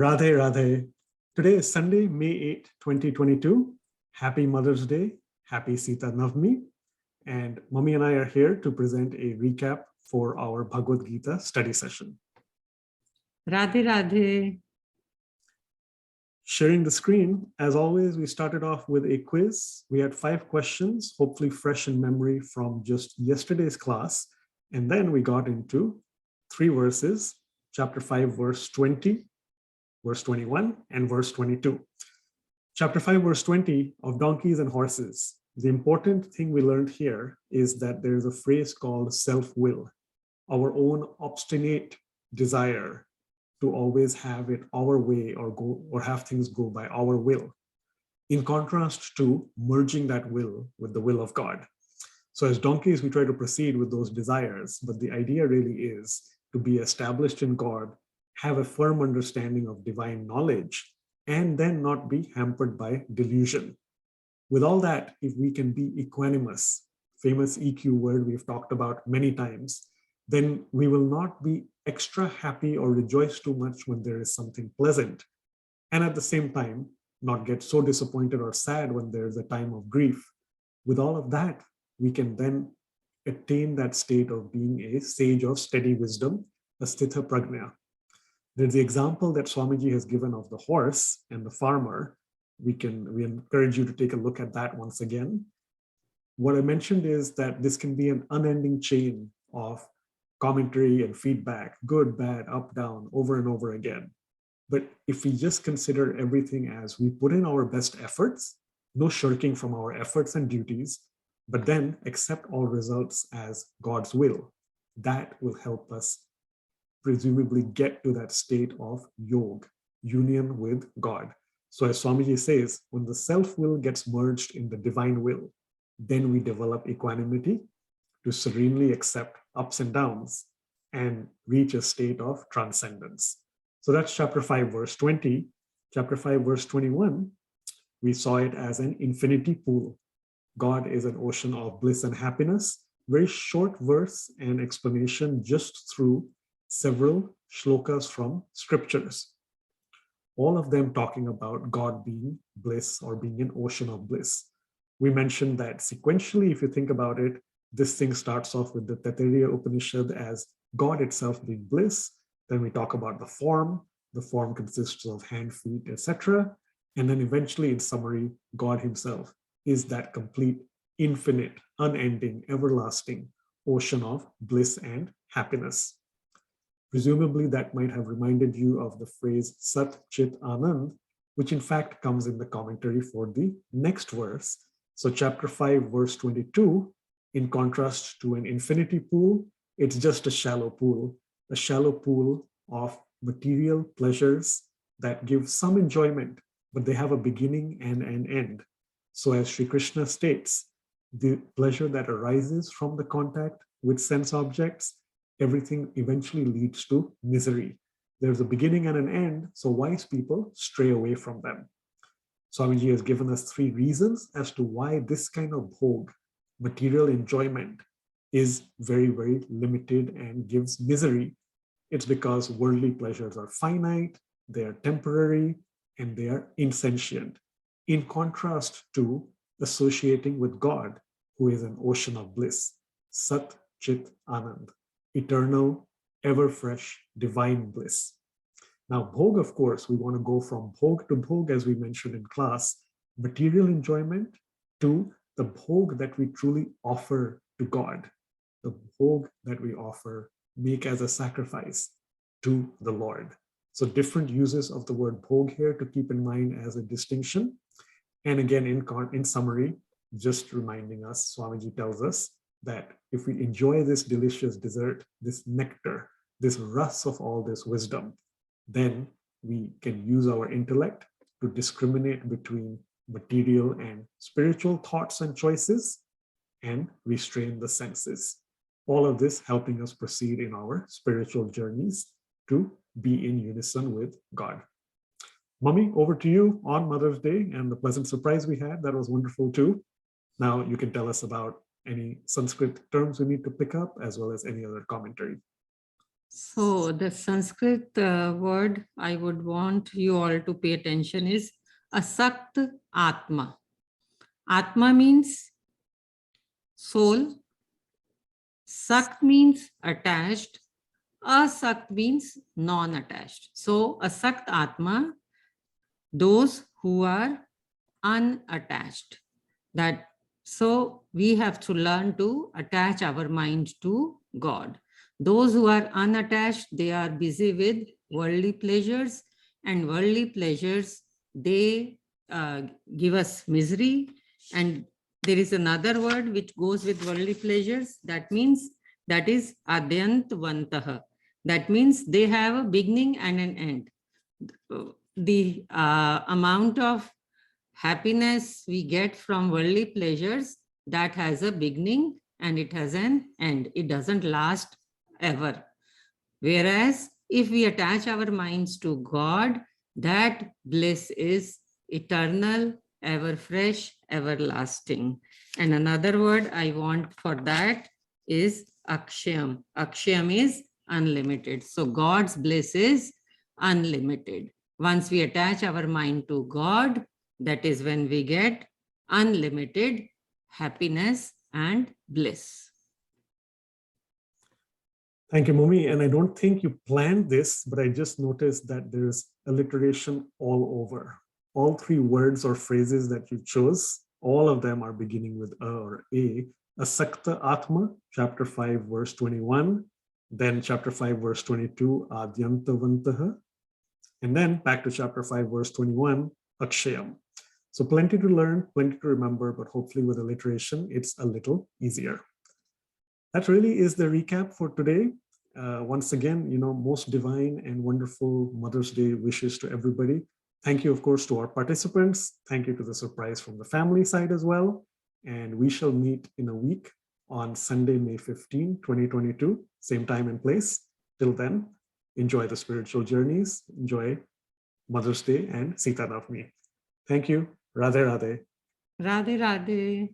Radhe Radhe. Today is Sunday, May 8, 2022. Happy Mother's Day. Happy Sita Navami. And Mummy and I are here to present a recap for our Bhagavad Gita study session. Radhe Radhe. Sharing the screen, as always, we started off with a quiz. We had 5 questions, hopefully fresh in memory from just yesterday's class. And then we got into 3 verses, chapter 5, verse 20, verse 21, and verse 22. Chapter 5, verse 20 of donkeys and horses. The important thing we learned here is that there's a phrase called self-will, our own obstinate desire to always have it our way or have things go by our will, in contrast to merging that will with the will of God. So as donkeys, we try to proceed with those desires, but the idea really is to be established in God, have a firm understanding of divine knowledge, and then not be hampered by delusion. With all that, if we can be equanimous, famous EQ word we've talked about many times, then we will not be extra happy or rejoice too much when there is something pleasant. And at the same time, not get so disappointed or sad when there's a time of grief. With all of that, we can then attain that state of being a sage of steady wisdom, a sthita prajna. There's the example that Swamiji has given of the horse and the farmer. We encourage you to take a look at that once again. What I mentioned is that this can be an unending chain of commentary and feedback, good, bad, up, down, over and over again. But if we just consider everything as we put in our best efforts, no shirking from our efforts and duties, but then accept all results as God's will, that will help us presumably get to that state of yog, union with God. So as Swamiji says, when the self-will gets merged in the divine will, then we develop equanimity to serenely accept ups and downs and reach a state of transcendence. So that's chapter 5, verse 20. Chapter 5, verse 21, we saw it as an infinity pool. God is an ocean of bliss and happiness. Very short verse and explanation just through several shlokas from scriptures. All of them talking about God being bliss or being an ocean of bliss. We mentioned that sequentially, if you think about it, this thing starts off with the Taittiriya Upanishad as God itself being bliss. Then we talk about the form. The form consists of hand, feet, etc. And then eventually, in summary, God himself is that complete, infinite, unending, everlasting ocean of bliss and happiness. Presumably, that might have reminded you of the phrase Sat Chit Anand, which in fact comes in the commentary for the next verse. So chapter 5, verse 22, in contrast to an infinity pool, it's just a shallow pool of material pleasures that give some enjoyment, but they have a beginning and an end. So as Sri Krishna states, the pleasure that arises from the contact with sense objects, everything eventually leads to misery. There's a beginning and an end, so wise people stray away from them. Swamiji has given us 3 reasons as to why this kind of bhog, material enjoyment, is very, very limited and gives misery. It's because worldly pleasures are finite, they are temporary, and they are insentient. In contrast to associating with God, who is an ocean of bliss, Sat Chit Anand, eternal, ever fresh, divine bliss. Now, bhog, of course, we want to go from bhog to bhog, as we mentioned in class, material enjoyment to the bhog that we truly offer to God, the bhog that we offer, make as a sacrifice to the Lord. So different uses of the word bhog here to keep in mind as a distinction. And again, in summary, just reminding us, Swamiji tells us that if we enjoy this delicious dessert, this nectar, this rus of all this wisdom, then we can use our intellect to discriminate between material and spiritual thoughts and choices and restrain the senses. All of this helping us proceed in our spiritual journeys to be in unison with God. Mummy, over to you on Mother's Day and the pleasant surprise we had. That was wonderful too. Now you can tell us about any Sanskrit terms we need to pick up, as well as any other commentary. So the Sanskrit word I would want you all to pay attention is asakt atma. Atma means soul. Sakt means attached. Asakt means non-attached. So asakt atma, those who are unattached. That so we have to learn to attach our mind to God. Those who are unattached, they are busy with worldly pleasures, and worldly pleasures, they give us misery. And there is another word which goes with worldly pleasures. That means that is adyantvantaha. That means they have a beginning and an end. The amount of happiness we get from worldly pleasures, that has a beginning and it has an end. It doesn't last ever. Whereas if we attach our minds to God, that bliss is eternal, ever fresh, everlasting. And another word I want for that is akshayam. Akshayam is unlimited. So God's bliss is unlimited. Once we attach our mind to God, that is when we get unlimited happiness and bliss. Thank you, Mumi. And I don't think you planned this, but I just noticed that there's alliteration all over. All three words or phrases that you chose, all of them are beginning with a or a. Asakta Atma, chapter 5, verse 21. Then chapter 5, verse 22, Adyantavantaha. And then back to chapter 5, verse 21, Akshayam. So plenty to learn, plenty to remember, but hopefully with alliteration, it's a little easier. That really is the recap for today. Once again, most divine and wonderful Mother's Day wishes to everybody. Thank you, of course, to our participants. Thank you to the surprise from the family side as well. And we shall meet in a week on Sunday, May 15, 2022, same time and place. Till then, enjoy the spiritual journeys, enjoy Mother's Day and Sita Navami. Thank you. Radhe Radhe. Radhe Radhe.